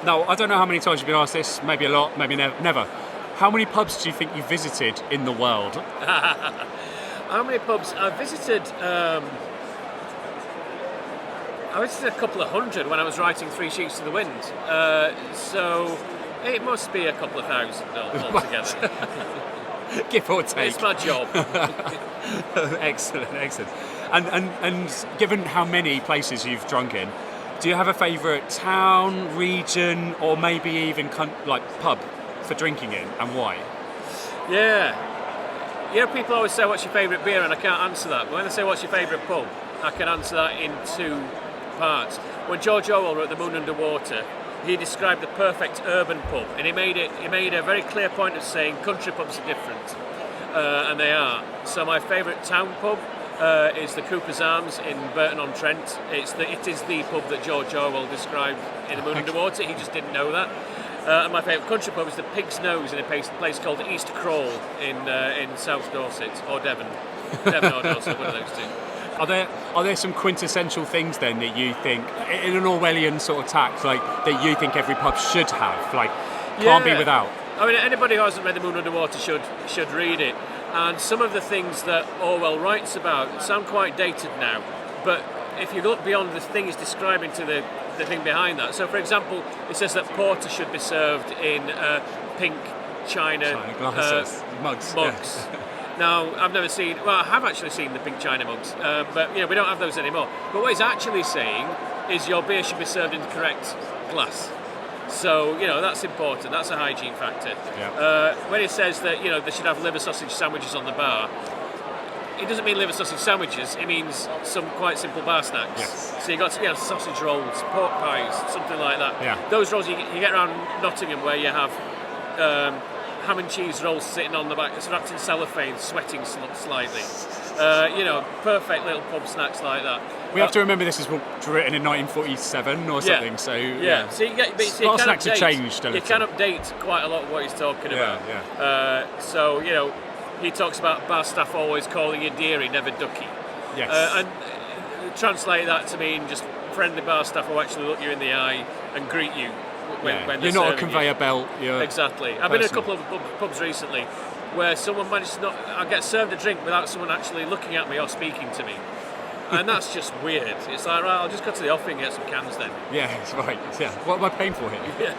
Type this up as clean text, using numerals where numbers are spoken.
Now, I don't know how many times you've been asked this, maybe a lot, maybe never. How many pubs do you think you visited in the world? How many pubs? I visited a couple of hundred when I was writing Three Sheets to the Wind. So it must be a couple of thousand altogether. Give or take. It's my job. Excellent. And given how many places you've drunk in, do you have a favourite town, region, or maybe even pub for drinking in, and why? Yeah. People always say, what's your favourite beer? And I can't answer that. But when they say, what's your favourite pub? I can answer that in two parts. When George Orwell wrote The Moon Under Water, he described the perfect urban pub, and he made a very clear point of saying country pubs are different, and they are. So my favourite town pub is the Cooper's Arms in Burton-on-Trent. It is the pub that George Orwell described in The Moon Under Water. He just didn't know that. And my favourite country pub is the Pig's Nose in a place called East Crawle in South Dorset, or Devon or Dorset, one of those two. Are there some quintessential things then that you think, in an Orwellian sort of tact, that you think every pub should have, can't be without? I mean, anybody who hasn't read The Moon Under Water should read it. And some of the things that Orwell writes about sound quite dated now, but if you look beyond the thing he's describing to the thing behind that. So, for example, it says that porter should be served in pink china glasses, mugs. Yeah. Now, I have actually seen the pink china mugs, but we don't have those anymore. But what he's actually saying is your beer should be served in the correct glass. So, that's important. That's a hygiene factor. Yeah. When he says that, they should have liver sausage sandwiches on the bar, it doesn't mean liver sausage sandwiches, it means some quite simple bar snacks. Yes. So you've got to get sausage rolls, pork pies, something like that. Yeah. Those rolls, you get around Nottingham where you have ham and cheese rolls sitting on the back, it's wrapped in cellophane, sweating slightly. Perfect little pub snacks like that. We have to remember this is written in 1947 or something, so... Yeah, so you get... snacks have changed a little. You can update quite a lot of what he's talking about. Yeah. He talks about bar staff always calling you dearie, never ducky. Yes. And translate that to mean just friendly bar staff who actually look you in the eye and greet you when they're You're not a serving conveyor you. belt. Exactly. I've been in a couple of pubs recently where someone managed to I get served a drink without someone actually looking at me or speaking to me. And that's just weird. It's like, right, I'll just go to the offing and get some cans then. Yeah, that's right. Yeah. What am I paying for here? Yeah.